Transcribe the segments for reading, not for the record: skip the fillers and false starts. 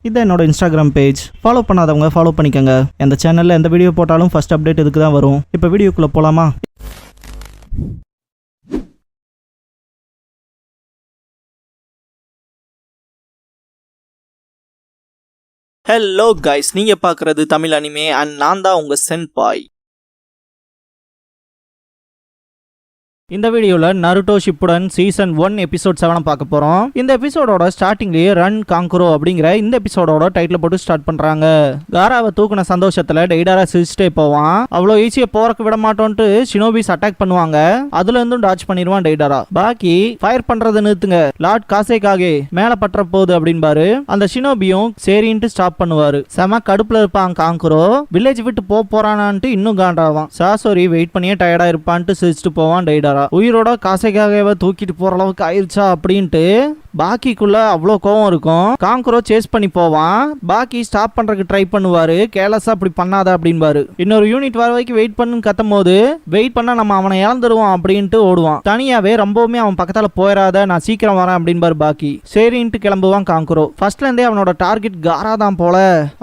இதான் என்னோட Instagram page. Follow பண்ணாதவங்க ஃபாலோ பண்ணிக்கோங்க. இந்த சேனலில் எந்த வீடியோ போட்டாலும் ஃபர்ஸ்ட் அப்டேட் இதுக்கு தான் வரும். இப்போ வீடியோக்குள்ளே போகலாமா? ஹலோ கைஸ், நீங்கள் பார்க்குறது தமிழ் அனிமே அண்ட் நான் தான் உங்கள் சென்பாய். இந்த வீடியோவில் நருட்டோ ஷிப்புடன் சீசன் 1 எபிசோட் 7 பார்க்க போகிறோம். இந்த எபிசோடோட ஸ்டார்டிங்லேயே ரன் காங்குரோ அப்படிங்கிற இந்த எபிசோடோட டைட்டில் போட்டு ஸ்டார்ட் பண்ணுறாங்க. காராவை தூக்குன சந்தோஷத்தில் டெய்டாரா சிரிச்சிட்டே போவான். அவ்வளோ ஈஸியாக போறக்கு விட மாட்டோன்ட்டு ஷினோபிஸ் அட்டாக் பண்ணுவாங்க. அதுல இருந்தும் டாச் பண்ணிடுவான் டெய்டாரா. பாக்கி ஃபயர் பண்றதை நிறுத்துங்க, லார்ட் காசேகாகே மேல பற்ற போகுது அப்படின்பாரு. அந்த ஷினோபியும் சரின்ட்டு ஸ்டாப் பண்ணுவாரு. செம கடுப்புல இருப்பான் காங்குரோ. வில்லேஜ் விட்டு போறானான்ட்டு இன்னும் காண்டாவான். சாசோரி வெயிட் பண்ணியே டயர்டா இருப்பான்ட்டு சிரிச்சிட்டு போவான் டெய்டாரா. உயிரோட காசேகாகேவை தூக்கிட்டு போற அளவுக்கு ஆயிடுச்சா அப்படின்ட்டு பாக்கிக்குள்ள அவ்வளோ கோவம் இருக்கும். காங்குரோ சேஸ் பண்ணி போவான். பாக்கி ஸ்டாப் பண்றதுக்கு ட்ரை பண்ணுவாரு. கேர்லஸா அப்படி பண்ணாத அப்படின்பாரு. இன்னொரு யூனிட் வர வரைக்கும் வெயிட் பண்ணுன்னு கத்தும் போது வெயிட் பண்ணா நம்ம அவனை இழந்துருவோம் அப்படின்ட்டு ஓடுவான். தனியாவே ரொம்பவுமே அவன் பக்கத்துல போயிடாத, நான் சீக்கிரம் வரேன் அப்படின்பாரு பாக்கி. சரின்ட்டு கிளம்புவான் காங்குரோ. ஃபர்ஸ்ட்ல இருந்தே அவனோட டார்கெட் காரா தான் போல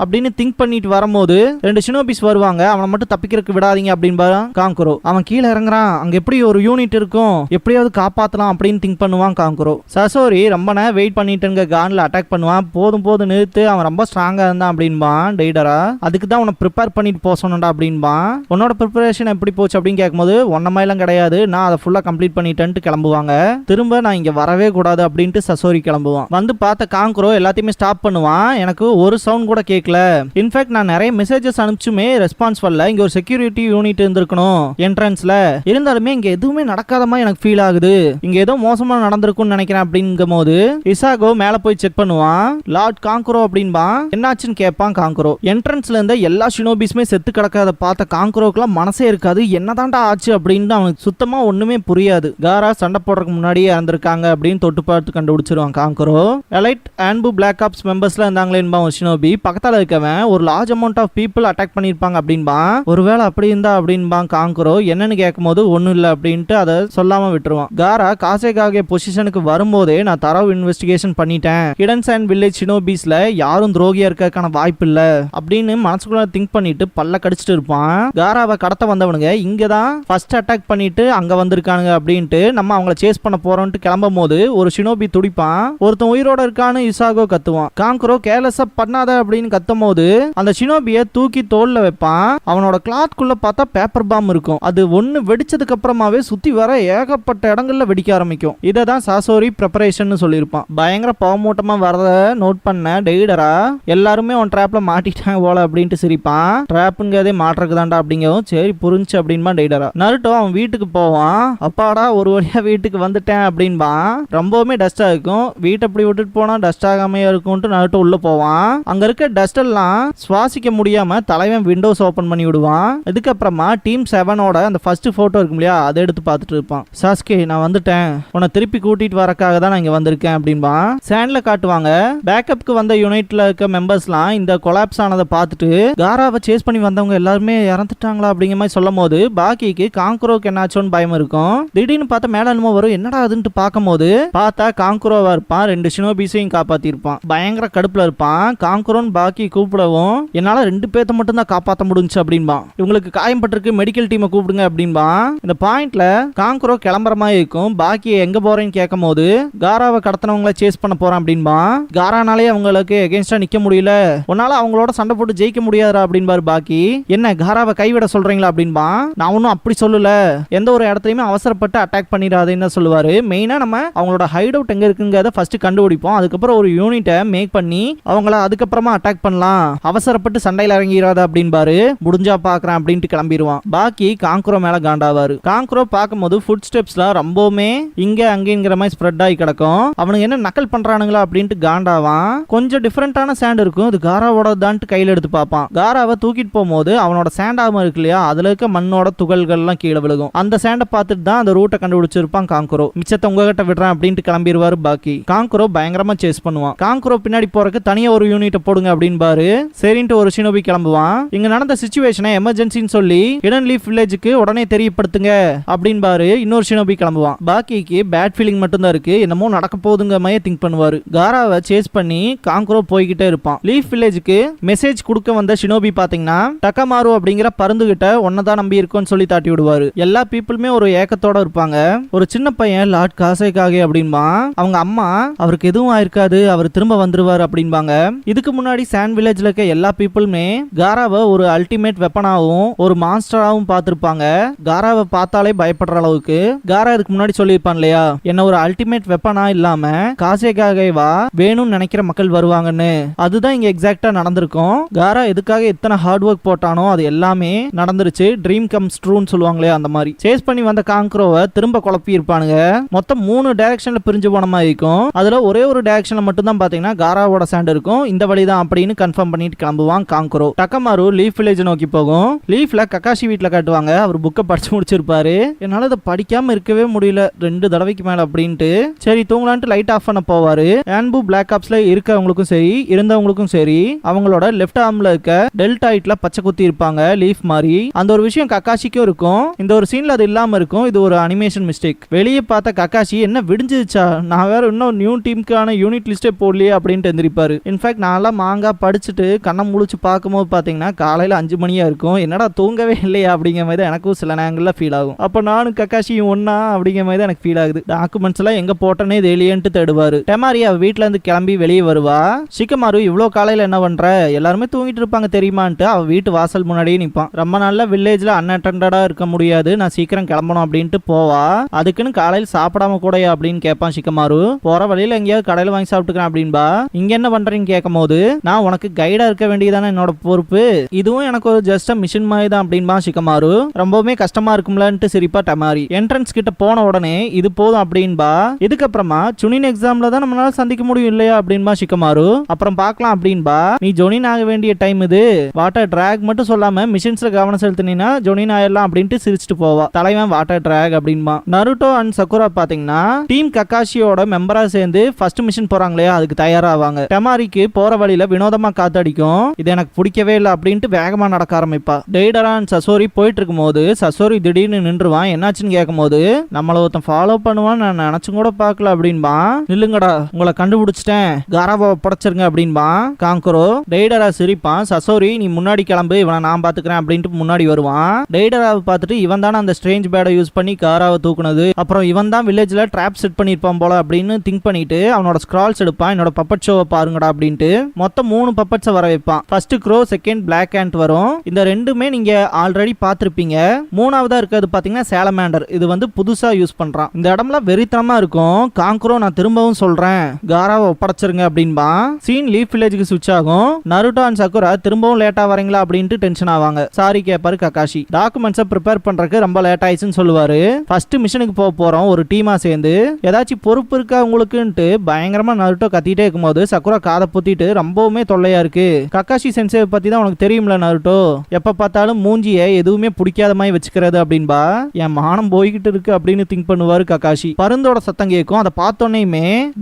அப்படின்னு திங்க் பண்ணிட்டு வரும்போது 2 ஷினோபிஸ் வருவாங்க. அவனை மட்டும் தப்பிக்கிறதுக்கு விடாதீங்க அப்படின்பாரு காங்குரோ. அவன் கீழே இறங்குறான். அங்க எப்படி ஒரு யூனிட் இருக்கும், எப்படியாவது காப்பாத்தலாம் அப்படின்னு திங்க் பண்ணுவான் காங்குரோ. சசோரி ரொம்ப நேரம் வெயிட் பண்ணிட்டு கான்ல அட்டாக் பண்ணுவான். போதும் நிறுத்து, அவன் ரொம்ப ஸ்ட்ராங்கா இருந்தான் அப்படின்பான் டெய்டரா. அதுக்கு தான் உன்னை ப்ரிப்பேர் பண்ணிட்டு போக சொன்னடா அப்படின்பான். உன்னோட ப்ரிப்பரேஷன் எப்படி போச்சு அப்படின்னு கேட்கும்போது ஒன்னமாயிலாம் கிடையாது, நான் அதை ஃபுல்லா கம்ப்ளீட் பண்ணிட்டேன்ட்டு கிளம்புவாங்க. திரும்ப நான் இங்க வரவே கூடாது அப்படின்ட்டு சசோரி கிளம்புவான். வந்து பார்த்த காங்குரோ எல்லாத்தையுமே ஸ்டாப் பண்ணுவான். எனக்கு ஒரு சவுண்ட் கூட கேட்கல. இன்ஃபேக்ட் நான் நிறைய மெசேஜஸ் அனுப்பிச்சுமே ரெஸ்பான்ஸ் வரல. இங்க ஒரு செக்யூரிட்டி யூனிட் இருந்திருக்கணும் என்ட்ரன்ஸ்ல, இருந்தாலுமே இங்க எதுவுமே நடக்காத மாதிரி எனக்கு ஃபீல் ஆகுது. இங்க ஏதோ மோசமா நடந்திருக்கும்னு நினைக்கிறேன் அப்படிங்கும் போது இசாகோ மேல போய் செக் பண்ணுவான். லார்ட் காங்குரோ அப்படின்பான். என்னாச்சுன்னு கேட்பான் காங்குரோ. என்ட்ரன்ஸ்ல இருந்த எல்லா ஷினோபிஸ்மே செத்து கிடக்காத பார்த்த காங்குரோக்குலாம் மனசே இருக்காது. என்னதான்டா ஆச்சு அப்படின்னு அவனுக்கு சுத்தமா ஒண்ணுமே புரியாது. காரா சண்டை போடுறதுக்கு முன்னாடியே இறந்திருக்காங்க அப்படின்னு தொட்டு பார்த்து கண்டுபிடிச்சிருவான் Kankuro. Elite ANBU black ops மெம்பர்ஸ்ல இருந்தாங்களேன்பா ஒரு ஷினோபி. பக்கத்துல இருக்கவன் ஒரு large amount of people attack பண்ணிருப்பாங்க அப்படின்பான். ஒருவேளை அப்படி இருந்தா அப்படின்பான் காங்குரோ. என்னன்னு கேட்கும் போது ஒன்னும் இல்ல அப்படின்ட்டு அதை சொல்லாம விட்டுருவான். காரா காசேகாகே பொசிஷனுக்கு வரும்போதே நான் தரவு இன்வெஸ்டிகேஷன் பண்ணிட்டேன். ஹிடன் சாண்ட் வில்லேஜ் ஷினோபிஸ்ல யாரும் துரோகியா இருக்கறதுக்கான வாய்ப்பு இல்ல அப்படின்னு மனசுக்குள்ள திங்க் பண்ணிட்டு பல்ல கடிச்சிட்டு இருப்பான். காராவை கடத்த வந்தவனுங்க இங்கதான் ஃபர்ஸ்ட் அட்டாக் பண்ணிட்டு அங்க வந்திருக்கானுங்க அப்படின்ட்டு நம்ம அவங்கள சேஸ் பண்ண போறோம்னு கிளம்பும் போது ஒரு ஷினோபி துடிப்பான். ஒருத்தன் உயிரோட இருக்கான்னு இசாகோ கத்துவான். காங்குரோ கேர்லெஸ்ஸா பண்ணாத அப்படின்னு கத்தும் போது அந்த ஷினோபியை தூக்கி தோல்ல வைப்பான். அவனோட கிளாத்குள்ள பார்த்தா பேப்பர் பாம் இருக்கும். அது ஒன்னு வெடிச்சதுக்கு அப்புறமாவே சுத்தி வர ஏகப்பட்ட இடங்கள்ல வெடிக்க ஆரம்பிக்கும். இதை தான் சாசோரி ப்ரிப்பரேஷன் சொல்லியிருப்பான். பயங்கர பவமூட்டமா வரத நோட் பண்ண டெய்டரா எல்லாருமே உன் ட்ராப்ல மாட்டிட்டாங்க போல அப்படின்ட்டு சிரிப்பான். ட்ராப்புங்கிறதே மாட்டுறதுக்கு தாண்டா அப்படிங்கவும் சரி புரிஞ்சு அப்படின்பா டெய்டரா. நருட்டோ அவன் வீட்டுக்கு போவான். அப்பாடா ஒரு வழியா வீட்டுக்கு வந்துட்டேன் அப்படின்பான். ரொம்பவுமே டஸ்டா இருக்கும். வீட்டை அப்படி விட்டுட்டு போனா டஸ்ட் ஆகாமையா இருக்கும்ட்டு நருட்டோ உள்ள போவான். அங்க இருக்க டஸ்ட் எல்லாம் சுவாசிக்க முடியாம தலைவன் விண்டோஸ் ஓபன் பண்ணி விடுவான். இதுக்கப்புறமா டீம் 7ஓட அந்த ஃபர்ஸ்ட் போட்டோ இருக்கும் இல்லையா, அதை எடுத்து பார்த்துட்டு இருப்பான். சாஸ்கே நான் வந்துட்டேன், உன்னை திருப்பி கூட்டிட்டு வரக்காக தான் நான் இங்க வந்திருக்கேன் அப்படின்பா. சாண்ட்ல காட்டுவாங்க. பேக்கப்க்கு வந்த யூனிட்ல இருக்க மெம்பர்ஸ்லாம் இந்த கொலாப்ஸ் ஆனதை பார்த்துட்டு காராவை சேஸ் பண்ணி வந்தவங்க எல்லாருமே இறந்துட்டாங்களா அப்படிங்கிற மாதிரி சொல்லும் போது பாக்கிக்கு காங்குரோக்கு என்னாச்சோன்னு பயம் இருக்கும். திடீர்னு பார்த்தா மேல என்னமோ வரும். என்னடா அதுன்ட்டு பார்க்கும் போது பார்த்தா காங்குரோவா இருப்பான். 2 ஷினோபிஸையும் காப்பாத்திருப்பான். பயங்கர கடுப்புல இருப்பான். காங்குரோன்னு பாக்கி கூப்பிடவும் என்னால 2 பேர்த்த மட்டும் தான் காப்பாற்ற முடிஞ்சு அப்படின்பா. இவங்களுக்கு காயம்பட்டிருக்கு, மெடிக்கல் டீமை கூப்பிடுங்க அப்படின்பா. இந்த பாயிண்ட்ல காங்குரோ கிளம்புற மாதிரி இருக்கும். பாக்கி எங்க போறேன்னு கேட்கும் போது காராவை கடத்தினவங்கள சேஸ் பண்ண போறான் அப்படின்பா. காரானாலே அவங்களுக்கு எகென்ஸ்டா நிக்க முடியல, உன்னால அவங்களோட சண்டை போட்டு ஜெயிக்க முடியாதா அப்படின்பாரு பாக்கி. என்ன காராவை கைவிட சொல்றீங்களா அப்படின்பா. நான் ஒன்னும் அப்படி சொல்லல, எந்த ஒரு இடத்துலயுமே அவசரப்பட்டு அட்டாக் பண்ணிடாதுன்னு சொல்லுவாரு. மெயினா நம்ம அவங்களோட ஹைட் அவுட் எங்க இருக்குங்கிறத ஃபர்ஸ்ட் கண்டுபிடிப்போம். அதுக்கப்புறம் ஒரு யூனிட்டை மேக் பண்ணி அவங்கள அதுக்கப்புறமா அட்டாக் பண்ணலாம், அவசரப்பட்டு சண்டையில இறங்கிறாத அப்படின்பாரு. முடிஞ்சா பாக்குறேன் அப்படின்ட்டு கிளம்பிடுவான். பாக்கி காங்குரோ மேல காண்டாவாரு. காங்குரோ பார்க்கும்போது ஃபுட் ஸ்டெப்ஸ்லாம் ரொம்பவுமே இங்க அங்கேங்கிற மாதிரி ஸ்ப்ரெட் ஆகி கிடக்கும். அவனுக்கு என்ன நக்கல் பண்றானுங்களா அப்படின்ட்டு காண்டாவான். கொஞ்சம் டிஃபரெண்டான சாண்ட் இருக்கும். இது காராவோட தான்ட்டு கையில எடுத்து பார்ப்பான். காராவை தூக்கிட்டு போகும்போது அவனோட சாண்ட் ஆர்மர் இருக்கு இல்லையா, அதுல இருக்க மண்ணோட துகள்கள் எல்லாம் கீழே விழுகும். அந்த சாண்டை பார்த்துட்டு தான் அந்த ரூட்டை கண்டுபிடிச்சிருப்பான் காங்குரோ. மிச்சத்தை உங்ககிட்ட விடுறான் அப்படின்ட்டு கிளம்பிடுவாரு பாக்கி. காங்குரோ பயங்கரமா சேஸ் பண்ணுவான். காங்குரோ பின்னாடி போறதுக்கு தனியா ஒரு யூனிட்டை போடுங்க அப்படின்பாரு. சரின்ட்டு ஒரு ஷினோபி கிளம்புவான். இங்க நடந்த சிச்சுவேஷனை எமர்ஜென்சின்னு சொல்லி ஹிடன் லீஃப் வில்லேஜுக்கு உடனே தெரியப்படுத்துங்க அப்படின்பாரு. இன்னொரு ஷினோபி கிளம்புவான். பாக்கிக்கு பேட் ஃபீலிங் மட்டும் தான் இருக்கு. என்னமோ நடக்க நடக்க போகுதுங்க மாதிரி திங்க் பண்ணுவாரு. காராவை சேஸ் பண்ணி காங்க்ரோ போய்கிட்டே இருப்பான். லீஃப் வில்லேஜுக்கு மெசேஜ் கொடுக்க வந்த ஷினோபி பாத்தீங்கன்னா டக்கமாரு அப்படிங்கிற பருந்துகிட்ட ஒன்னதான் நம்பி இருக்கும்னு சொல்லி தாட்டி விடுவாரு. எல்லா பீப்புளுமே ஒரு ஏக்கத்தோட இருப்பாங்க. ஒரு சின்ன பையன் லார்ட் காசேகாகே அப்படின்பா. அவங்க அம்மா அவருக்கு எதுவும் ஆயிருக்காது, அவர் திரும்ப வந்துருவாரு அப்படின்பாங்க. இதுக்கு முன்னாடி சாண்ட் வில்லேஜ்ல இருக்க எல்லா பீப்புளுமே காராவை ஒரு அல்டிமேட் வெப்பனாவும் ஒரு மான்ஸ்டராவும் பார்த்திருப்பாங்க. காராவை பார்த்தாலே பயப்படுற அளவுக்கு. காரா இதுக்கு முன்னாடி சொல்லியிருப்பான் இல்லையா, என்ன ஒரு அல்டிமேட் வெப்பனா இல்லாம காசேகாகேவா வேணும்னு நினைக்கிற மக்கள் வருவாங்கன்னு. அதுதான் இங்க எக்ஸாக்டா நடந்திருக்கும். காரா எதுக்காக எத்தனை ஹார்ட் ஒர்க் போட்டானோ அது எல்லாமே நடந்துருச்சு. ட்ரீம் கம்ஸ் ட்ரூன்னு சொல்லுவாங்களே அந்த மாதிரி. சேஸ் பண்ணி வந்த காங்க்ரோவை திரும்ப குழப்பி இருப்பானுங்க. மொத்தம் 3 டைரக்ஷன்ல பிரிஞ்சு போன மாதிரி இருக்கும். அதுல ஒரே ஒரு டைரக்ஷன்ல மட்டும் தான் பாத்தீங்கன்னா காராவோட சாண்ட் இருக்கும். இந்த வழிதான் அப்படின்னு கன்ஃபார்ம் பண்ணிட்டு கிளம்புவான் காங்க்ரோ. டக்கமாரு லீஃப் வில்லேஜ் நோக்கி போகும். லீஃப்ல கக்காஷி வீட்டுல காட்டுவாங்க. அவர் புக்கை படிச்சு முடிச்சிருப்பாரு. என்னால இதை படிக்காம இருக்கவே முடியல 2 தடவைக்கு மேல அப்படின்ட்டு. சரி தூங்கலான்ட்டு லைட் ஆஃப் பண்ண போவாரு. ஆன்பு பிளாக் ஆப்ஸ்ல இருக்கவங்களுக்கும் சரி இருந்தவங்களுக்கும் சரி அவங்களோட லெஃப்ட் ஆர்ம்ல இருக்க டெல்டாய்ட்ல பச்சை குத்தி இருப்பாங்க லீஃப் மாதிரி. அந்த ஒரு விஷயம் கக்காஷிக்கும் இருக்கும். இந்த ஒரு சீன்ல அது இல்லாம இருக்கும். இது ஒரு அனிமேஷன் மிஸ்டேக். வெளியே பார்த்த கக்காஷி என்ன விடிஞ்சிருச்சா, நான் வேற இன்னும் நியூ டீமுக்கான யூனிட் லிஸ்டே போடலையே அப்படின்ட்டு எந்திரிப்பாரு. இன்ஃபேக்ட் நான்லாம் மாங்கா படிச்சுட்டு கண்ணை முழிச்சு பார்க்கும்போது பாத்தீங்கன்னா காலையில 5 மணியா இருக்கும். என்னடா தூங்கவே இல்லையா அப்படிங்கிற மாதிரி எனக்கும் சில நேரங்கள்ல ஃபீல் ஆகும். அப்ப நானும் கக்காஷியும் ஒன்னா அப்படிங்கிற மாதிரி தான் எனக்கு ஃபீல் ஆகுது. டாக்குமெண்ட்ஸ் எல்லாம் எங்க போட்டனே தெரியலையேன்ட்டு தேடுவாரு. டெமாரி அவ வீட்டுல இருந்து கிளம்பி வெளியே வருவா. ஷிகமாரு இவ்வளவு காலையில என்ன பண்ற, எல்லாருமே தூங்கிட்டு இருப்பாங்க தெரியுமான்ட்டு அவ வீட்டு வாசல் முன்னாடியே நிப்பான். ரொம்ப நாள்ல வில்லேஜ்ல அன்அட்டெண்டடா இருக்க முடியாது, நான் சீக்கிரம் கிளம்பணும் அப்படின்ட்டு போவா. அதுக்குன்னு காலையில் சாப்பிடாம கூடயா அப்படின்னு கேட்பான் ஷிகமாரு. போற வழியில எங்கேயாவது கடையில வாங்கி சாப்பிட்டுக்கிறேன் அப்படின்பா. இங்க என்ன பண்றீன்னு கேட்கும் போது நான் உனக்கு கைடா இருக்க வேண்டியதானே என்னோட பொறுப்பு, இதுவும் எனக்கு ஒரு ஜஸ்ட் மிஷன் மாதிரி தான் அப்படின்பா ஷிகமாரு. ரொம்பவுமே கஷ்டமா இருக்கும்லன்ட்டு சிரிப்பா டெமாரி. என்ட்ரன்ஸ் கிட்ட போன உடனே இது போதும் அப்படின்பா. இதுக்கப்புறமா சுனின் எக்ஸாம்ல தான் நம்மளால சந்திக்க முடியும் இல்லையா அப்படின்பா ஷிகமாரு. அப்புறம் பார்க்கலாம் அப்படின்பா. நீ ஜொனின் ஆக வேண்டிய டைம் இது, வாட்டர் டிராக் மட்டும் சொல்லாம மிஷன்ஸ்ல கவனம் செலுத்தினா ஜொனின் ஆயிடலாம் அப்படின்ட்டு சிரிச்சுட்டு போவா. தலைவன் வாட்டர் டிராக் அப்படின்பா. நருட்டோ அண்ட் சக்குரா பாத்தீங்கன்னா டீம் கக்காஷியோட மெம்பரா சேர்ந்து ஃபர்ஸ்ட் மிஷன் போறாங்களே அதுக்கு தயாராவாங்க. டெமாரிக்கு போற வழியில வினோதமா காத்தடிக்கும். இது எனக்கு பிடிக்கவே இல்லை அப்படின்ட்டு வேகமா நடக்க ஆரம்பிப்பா. டெய்டரா அண்ட் சசோரி போயிட்டு இருக்கும் போது சசோரி திடீர்னு நின்றுவான். என்னாச்சுன்னு கேட்கும் போது நம்மள ஒருத்தன் ஃபாலோ பண்ணுவான் நான் நினைச்சும் கூட பார்க்கல அப்படின்பா. நில்லுங்கடா உங்களை கண்டுபிடிச்சிட்டேன், காராவை படைச்சிருங்க அப்படின்பா காங்க்ரோ. டெய்டரா சிரிப்பான். சசோரி நீ முன்னாடி கிளம்பு, இவனை நான் பாத்துக்கிறேன் அப்படின்ட்டு முன்னாடி வருவான். டெய்டராவை பார்த்துட்டு இவன் தானே அந்த ஸ்ட்ரேஞ்ச் பேடை யூஸ் பண்ணி காராவை தூக்குனது, அப்புறம் இவன் தான் வில்லேஜ்ல ட்ராப் செட் பண்ணிருப்பான் போல அப்படின்னு திங்க் பண்ணிட்டு அவனோட ஸ்க்ரால்ஸ் எடுப்பான். என்னோட பப்பட் ஷோவை பாருங்கடா அப்படின்ட்டு மொத்தம் 3 பப்பட்ஸை வர வைப்பான். First crow, second black ant வரும். இந்த ரெண்டுமே நீங்க ஆல்ரெடி பார்த்திருப்பீங்க. 3ஆவதா இருக்கிறது பாத்தீங்கன்னா சாலமாண்டர். இது வந்து புதுசா யூஸ் பண்றான். இந்த இடம்லாம் வெறித்தனமா இருக்கும். காங்க்ரோ நான் திரும்பவும் சொல்றேன் காராவை ஒப்படைச்சிருங்க அப்படின்பா. சீன் லீஃப் வில்லேஜுக்கு சுவிட்ச் ஆகும். நருட்டோ அண்ட் சக்குரா திரும்பவும் லேட்டா வரீங்களா அப்படின்ட்டு டென்ஷன் ஆவாங்க. சாரி கேப்பாரு கக்காஷி. டாக்குமெண்ட்ஸை ப்ரிப்பேர் பண்றதுக்கு ரொம்ப லேட் ஆயிடுச்சுன்னு சொல்லுவாரு. ஃபர்ஸ்ட் மிஷனுக்கு போறோம் ஒரு டீமா சேர்ந்து, ஏதாச்சும் பொறுப்பு இருக்கா உங்களுக்குன்ட்டு பயங்கரமா நருட்டோ கத்திட்டே இருக்கும்போது சக்குரா காதை புத்திட்டு ரொம்பவுமே தொல்லையா இருக்கு. கக்காஷி சென்சே பத்தி தான் உனக்கு தெரியும்ல நருட்டோ, எப்ப பார்த்தாலும் மூஞ்சிய எதுவுமே பிடிக்காத மாதிரி வச்சுக்கிறது அப்படின்பா. என் மானம் போய்கிட்டு இருக்கு அப்படின்னு திங்க் பண்ணுவாரு கக்காஷி. பருந்தோட சத்தம் கேட்கும். அதை பார்த்தோன்னே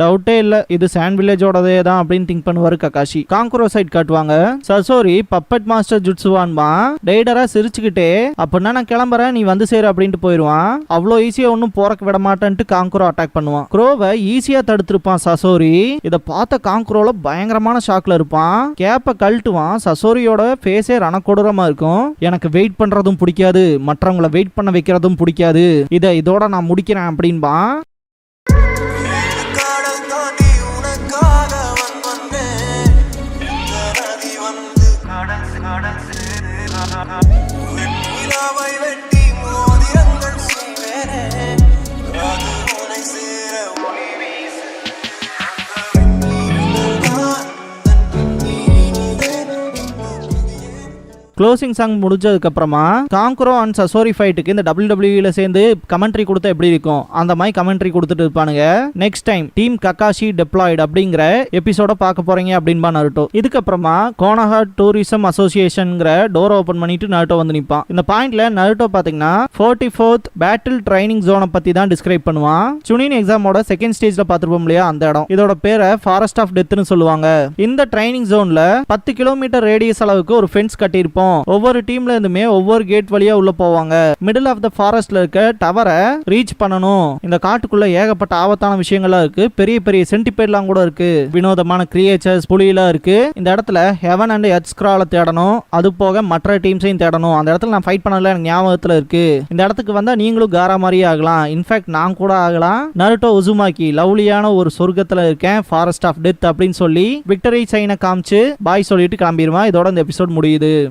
டவுட்டே இல்ல இது சாண்ட் வில்லேஜோடதே தான் அப்படின்னு திங்க் பண்ணுவாரு கக்காஷி. காங்க்ரோ சைட் காட்டுவாங்க. சசோரி பப்பட் மாஸ்டர் ஜுட்சுவான்பா. டெய்டரா சிரிச்சுக்கிட்டே அப்படின்னா நான் கிளம்புறேன் நீ வந்து சேரு அப்படின்ட்டு போயிருவான். அவ்வளோ ஈஸியா ஒன்னும் போறக்கு விட மாட்டேன்ட்டு காங்க்ரோ அட்டாக் பண்ணுவான். க்ரோவை ஈஸியா தடுத்திருப்பான் சசோரி. இதை பார்த்த காங்க்ரோல பயங்கரமான ஷாக்ல இருப்பான். கேப்ப கழட்டுவான். சசோரியோட ஃபேஸே ரணக்கொடூரமா இருக்கும். எனக்கு வெயிட் பண்றதும் பிடிக்காது, மற்றவங்களை வெயிட் பண்ண வைக்கிறதும் பிடிக்காது, இதோட நான் முடிக்கிறேன் அப்படின்பா. க்ளோசிங் சாங் முடிஞ்சதுக்கு அப்புறமா காங்க்ரோ அண்ட் சசோரி ஃபைட்டுக்கு இந்த WWE சேர்ந்து கமெண்ட்ரி கொடுத்தா எப்படி இருக்கும் அந்த மாதிரி கமெண்ட்ரி கொடுத்துட்டு இருப்பானுங்க. Next time team Kakashi deployed அப்படிங்கிற எபிசோட பார்க்க போறீங்க அப்படின்பா நருட்டோ. இதுக்கப்புறமா கோனஹா டூரிசம் அசோசியேஷன்ங்கிற டோர் ஓபன் பண்ணிட்டு நருட்டோ வந்து நிப்பான். இந்த பாயிண்ட்ல நருட்டோ பாத்தீங்கன்னா 44th பேட்டில் ட்ரைனிங் ஜோனை பத்தி தான் டிஸ்கிரைப் பண்ணுவான். சுனின் எக்ஸாமோட செகண்ட் ஸ்டேஜ்ல பாத்துருப்போம் இல்லையா அந்த இடம். இதோட பேரை ஃபாரஸ்ட் ஆஃப் டெத்னு சொல்லுவாங்க. இந்த ட்ரைனிங் ஜோன்ல 10 கிலோமீட்டர் ரேடியஸ் அளவுக்கு ஒரு ஃபென்ஸ் கட்டியிருப்போம் போறோம். ஒவ்வொரு டீம்ல இருந்துமே ஒவ்வொரு கேட் வழியா உள்ள போவாங்க. மிடில் ஆஃப் த ஃபாரஸ்ட்ல இருக்க டவரை ரீச் பண்ணணும். இந்த காட்டுக்குள்ள ஏகப்பட்ட ஆபத்தான விஷயங்கள்லாம் இருக்கு. பெரிய பெரிய சென்டிபேட்லாம் கூட இருக்கு. வினோதமான கிரியேச்சர்ஸ், புலியெல்லாம் இருக்கு. இந்த இடத்துல ஹெவன் அண்ட் எட்ஸ்கிரால தேடணும். அது போக மற்ற டீம்ஸையும் தேடணும். அந்த இடத்துல நான் ஃபைட் பண்ணல, எனக்கு ஞாபகத்துல இருக்கு. இந்த இடத்துக்கு வந்தா நீங்களும் காரா மாதிரியே ஆகலாம். இன்ஃபேக்ட் நான் கூட ஆகலாம். நருட்டோ உசுமாக்கி லவ்லியான ஒரு சொர்க்கத்துல இருக்கேன், ஃபாரஸ்ட் ஆஃப் டெத் அப்படின்னு சொல்லி விக்டரி சைனை காமிச்சு பாய் சொல்லிட்டு கிளம்பிடுவான். இதோட இந்த எபிசோட் முடியுது.